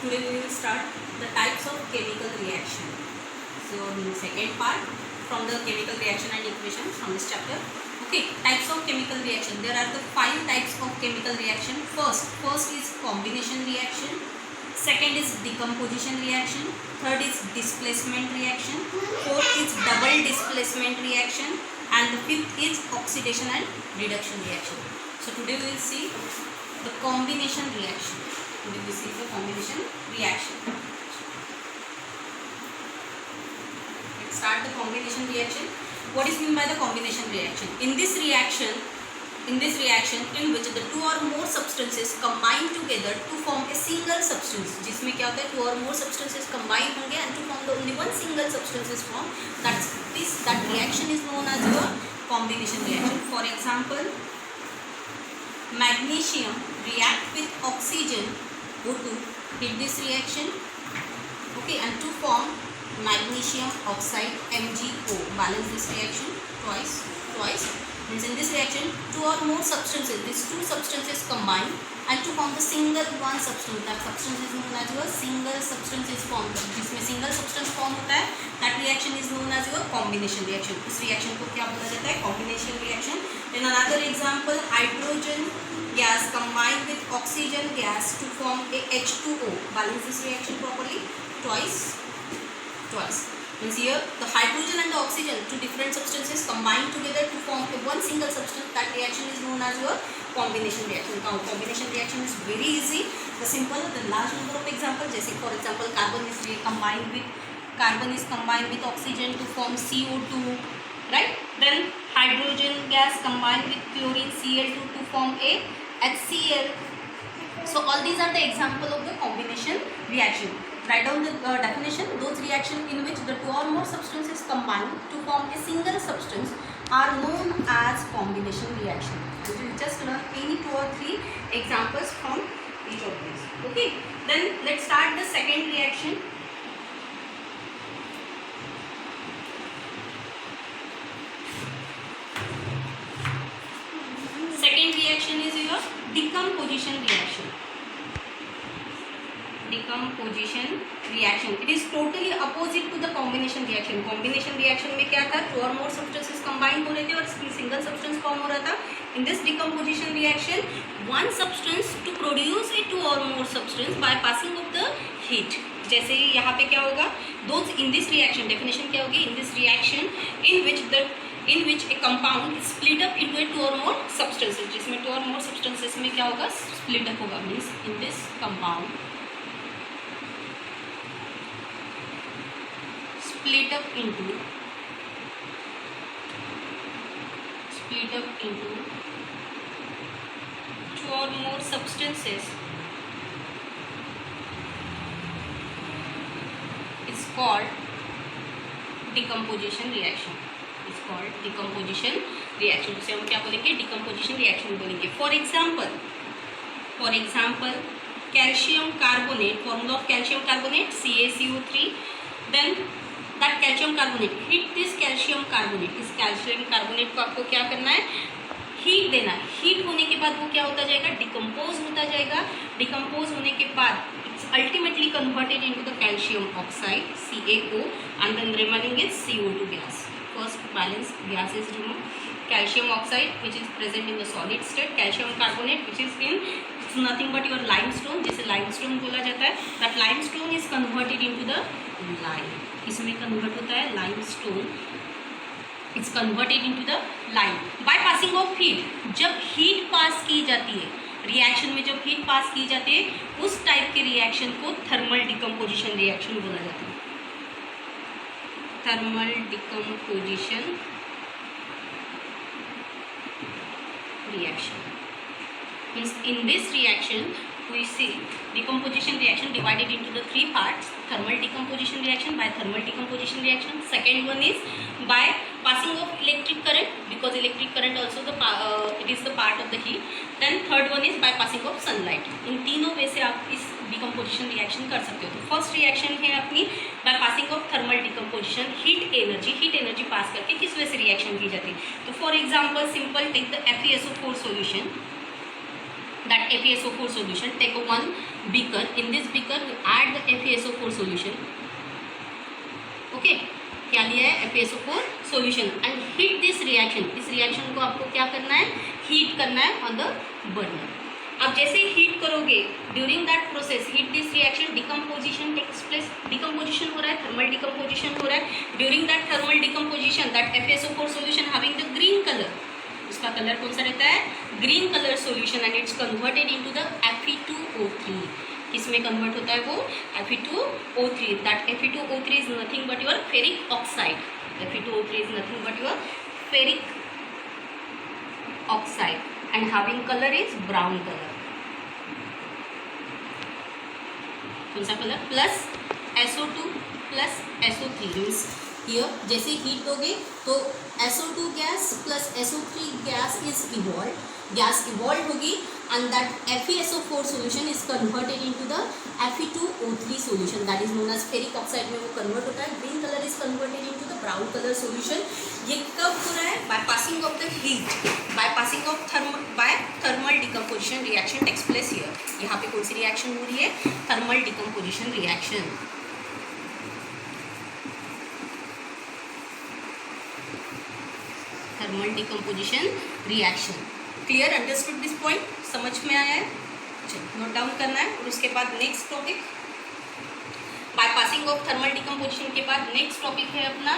Today we will start the types of chemical reaction. So in the second part from the chemical reaction and equation from this chapter. Okay, types of chemical reaction. There are the 5 types of chemical reaction. First is combination reaction. Second is decomposition reaction. Third is displacement reaction. Fourth is double displacement reaction. And the fifth is oxidation and reduction reaction. So today we will see the combination reaction. Today we will see the combination reaction. Let's start the combination reaction. What is meant by the combination reaction? In this reaction in which the two or more substances combine together to form a single substance, जिसमें क्या होता है, two or more substances combine होंगे and to form the only one single substance is formed. That reaction is known as your combination reaction. For example, magnesium react with oxygen O2 in this reaction, okay, and to form magnesium oxide MgO. Balance this reaction twice. Means in this reaction two or more substances, these two substances combine and to form the single one substance. That substance is known as your single substance is formed. जिसमें single substance form होता है, that reaction is known as your combination reaction. इस reaction को क्या बोला जाता है? Combination reaction. Then another example, hydrogen gas combined with oxygen gas to form a H2O. Balance this reaction properly twice. Means here the hydrogen and the oxygen, two different substances combine together to form a one single substance. That reaction is known as your combination reaction. Now combination reaction is very easy. The simple, the large number of examples. जैसे for example carbon is combined with oxygen to form CO2, right? Then hydrogen gas combined with chlorine Cl2 to form a HCl. So all these are the example of the combination reaction. Write down the definition. Those reactions in which the two or more substances combine to form a single substance are known as combination reaction. So we will just learn any 2 or 3 examples from each of these. Okay. Then let's start the second reaction. Second reaction is your decomposition reaction. It is totally opposite to the combination reaction. Combination reaction में क्या था, two or more substances combine हो रहे थे और single substance form हो रहा था. In this decomposition reaction, one substance to produce a two or more substance by passing of the heat. जैसे यहाँ पे क्या होगा, those in this reaction, definition क्या होगी, in this reaction in which a compound is split up into a two or more substances, जिसमें two or more substances में क्या होगा, split up होगा. Means in this compound split up into two or more substances is called decomposition reaction. जिसे हम क्या बोलेंगे, decomposition reaction बोलेंगे. For example, calcium carbonate, formula of calcium carbonate CaCO3. Then that calcium carbonate, hit this calcium carbonate. इस calcium carbonate को आपको क्या करना है, हीट देना. हीट होने के बाद वो क्या होता जाएगा, डिकम्पोज होता जाएगा. डिकम्पोज होने के बाद it's ultimately converted into the calcium oxide CaO and then remaining is CO2 gas. First balance gas is removed. Calcium oxide which is present in the solid state, calcium carbonate which is in, it's nothing but your limestone, जिसे limestone बोला जाता है. That limestone is converted into the lime. इसमें convert होता है limestone, it's converted into the lime by passing of heat. जब heat पास की जाती है रिएक्शन में, जब हीट पास की जाती है उस टाइप के रिएक्शन को थर्मल डिकम्पोजिशन रिएक्शन बोला जाता है. Thermal decomposition reaction means in this reaction we see decomposition reaction divided into the 3 parts. Thermal decomposition reaction, by thermal decomposition reaction. Second one is by passing of electric current, because electric current also it is the part of the heat. Then third one is by passing of sunlight. इन तीनों वे से आप इस decomposition reaction कर सकते हो. तो first reaction है अपनी by passing of thermal decomposition, heat energy पास करके किस वजह से reaction की जाती है. तो for example simple, take the FeSO4 solution. That FeSO4 solution, take one beaker. In this beaker we add FeSO4 solution and heat this reaction. इस reaction को आपको क्या करना है, हीट करना है ऑन द बर्नर. अब जैसे हीट करोगे, during that process heat this reaction, decomposition takes place. Decomposition हो रहा है, थर्मल डिकम्पोजिशन हो रहा है. During that thermal decomposition that FeSO4 solution having the green color, उसका कलर कौन सा रहता है, green colour solution, and it's converted into the Fe2O3. इसमें कन्वर्ट होता है वो Fe2O3. That Fe2O3 is nothing but your ferric oxide. Fe2O3 is nothing but your ferric oxide and having colour is brown colour. कौन सा colour, plus SO2 plus SO3. Here जैसे heat दोगे तो SO2 gas plus SO3 gas is evolve, gas evolve होगी and that FeSO4 solution is converted into the Fe2O3 solution that is known as ferric oxide में वो convert होता है. Green colour is converted into the brown colour solution. ये कब हो रहा है, by passing of the heat, by passing of thermal decomposition reaction takes place here. यहाँ पे कौन सी रिएक्शन हो रही है, thermal decomposition reaction. Thermal decomposition reaction. Clear, understood this point, समझ में आया है. चलो नोट डाउन करना है. और उसके बाद next topic, bye passing of thermal decomposition के बाद नेक्स्ट टॉपिक है अपना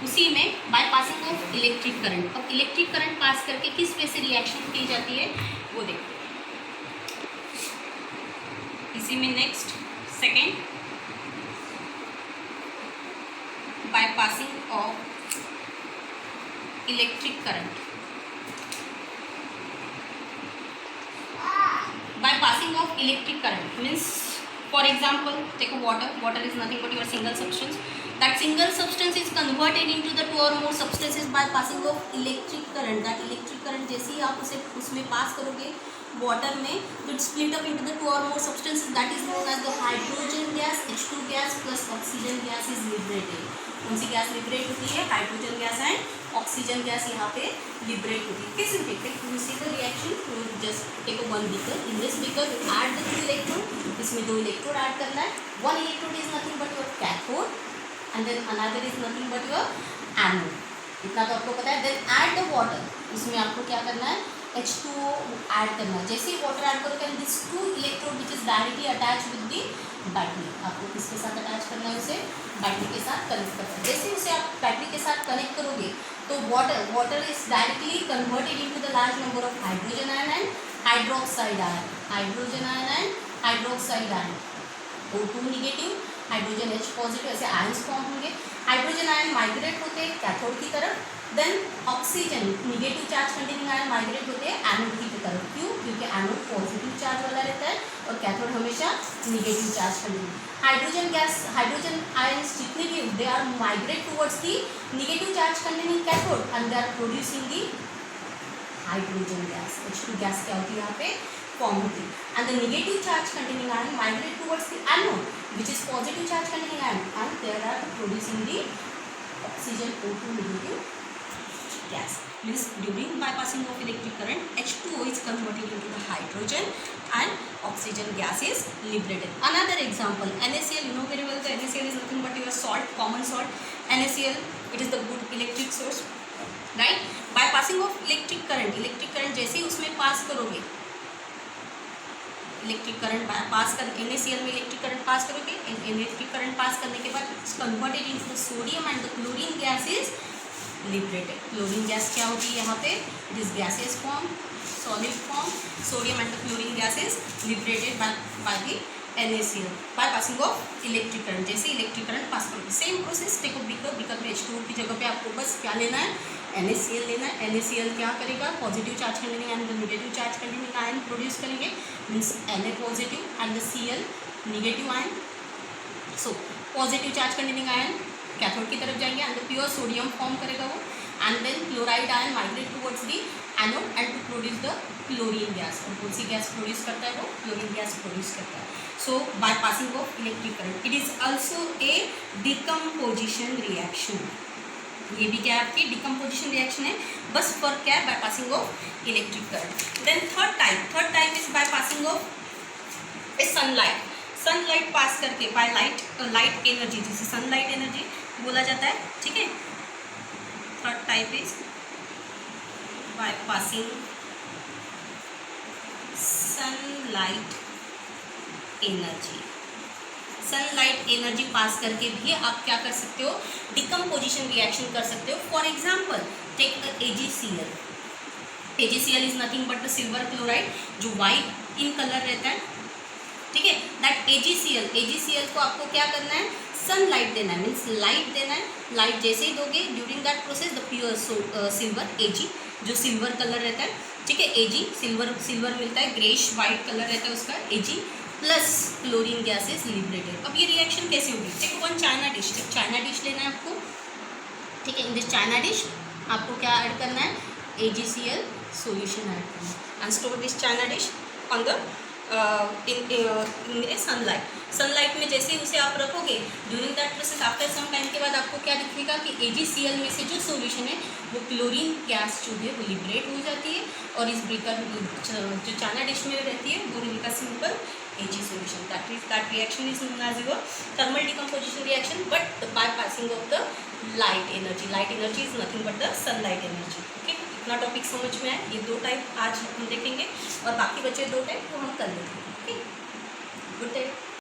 उसी में bye passing of electric current. अब इलेक्ट्रिक करंट पास करके किस वे से रिएक्शन की जाती है वो देखो. इसी में next second, bye passing of electric current. By passing of electric current means, for example, take a water. Water is nothing but your single substance. That single substance is converted into the two or more substances by passing of electric current. That electric current जैसे ही आप उसे उसमें पास करोगे water में, तो it split up into the two और more substances. That is known as the hydrogen gas, H2 gas plus oxygen gas is liberated. कौन सी गैस लिबरेट होती है, hydrogen gas and oxygen gas यहाँ पे लिबरेट होती है. कैसे देखते हैं, you see the reaction. Just take one beaker. In this beaker you add the 2 electrode. इसमें 2 इलेक्ट्रोड ऐड करना है. 1 electrode is nothing but your cathode and then another is nothing but your anode. इतना तो आपको पता है. Then add the water. इसमें आपको क्या करना है, H2O ऐड करना है. जैसे ही वाटर ऐड करोगे and this 2 electrode which is directly attach with the battery. आपको किसके साथ अटैच करना है, उसे बैटरी के साथ कनेक्ट करना है. जैसे उसे आप बैटरी के साथ कनेक्ट करोगे तो water is directly converted into the large number of hydrogen ion and hydroxide ion. Hydrogen ion and hydroxide ion. O2 negative, hydrogen H positive, ऐसे आयंस फॉर्म होंगे. हाइड्रोजन आयन माइग्रेट होते हैं cathode की तरफ. Then oxygen negative charge containing ion migrate होते हैं anode की तरफ. क्यों, क्योंकि एनोड पॉजिटिव चार्ज वाला रहता है और कैथोड हमेशा negative charge containing. Hydrogen gas, hydrogen ions जितने भी they are migrate towards the negative charge containing cathode and they are producing the hydrogen gas. H2 gas क्या होती है यहाँ पे फॉर्म होती है. And the negative charge containing ion migrate towards the anode which is positive charge containing ion and they are producing the oxygen O2 negative gas. Means during bypassing of electric current, H2O is converted into the hydrogen and oxygen gas is liberated. Another example, NaCl. You know very well the NaCl is nothing but your salt, common salt. NaCl, it is the good electric source, right? Bypassing of electric current जैसे ही उसमें पास करोगे, electric current pass कर NaCl में electric current pass करोगे. Electric current pass करने के बाद it's converted into the sodium and the chlorine gas is liberated. Chlorine gas क्या होती है यहाँ पे, this gas is form solid form. Sodium and the chlorine gas is liberated by the NaCl bye passing of electric current. जैसे electric current pass करोगे, same process. देखो beaker, beaker में H2O की जगह पे आपको बस क्या लेना है, NaCl लेना है. NaCl क्या करेगा, positive charge containing and negative charge containing ion produce करेंगे. Means Na positive and the Cl negative ion. So positive charge containing ion cathode की तरफ जाएंगे and the pure sodium form करेगा वो. And then chloride ion migrate towards the anode and to produce the chlorine gas. और कौन सी gas produce करता है वो, क्लोरीन गैस प्रोड्यूस करता है. So by passing of electric current it is also a decomposition reaction. ये भी क्या है आपकी डिकम्पोजिशन रिएक्शन है, बस फॉर क्या है, by passing of electric current. Then third type is by passing of a sunlight. Sunlight pass करके बाय लाइट एनर्जी, जिसे सनलाइट एनर्जी बोला जाता है. ठीक है, type is by passing sunlight energy. Sunlight energy pass करके भी आप क्या कर सकते हो, डिकम्पोजिशन रिएक्शन कर सकते हो. For example take AgCl. AgCl is nothing but the silver chloride जो वाइट इन कलर रहता है. ठीक है, दैट AgCl को आपको क्या करना है, सनलाइट देना है, मीन्स लाइट देना है. लाइट जैसे ही दोगे during that process the pure silver Ag जो सिल्वर कलर रहता है. ठीक है, Ag सिल्वर मिलता है, ग्रेश वाइट कलर रहता है उसका Ag plus chlorine gases liberated. अब ये रिएक्शन कैसे होगी, take one china dish. China dish लेना है आपको. ठीक है, इन दिस चाइना डिश आपको क्या ऐड करना है, AgCl सॉल्यूशन ऐड करना है and store this china dish on the in sunlight में. जैसे ही उसे आप रखोगे during that process after some time के बाद आपको क्या दिखेगा कि AgCl में से जो सॉल्यूशन है वो क्लोरीन गैस जो है वो लिबरेट हो जाती है और इस ब्रेकर जो चाइना डिश में रहती है वो रहेगा simple Ag solution. That reaction is known as your thermal decomposition reaction, but by passing of the light energy. Light energy is nothing but the sunlight energy. Okay, इतना topic समझ में आया. ये दो टाइप आज हम देखेंगे और बाकी बचे दो टाइप वो हम कल देखेंगे. Okay, good day.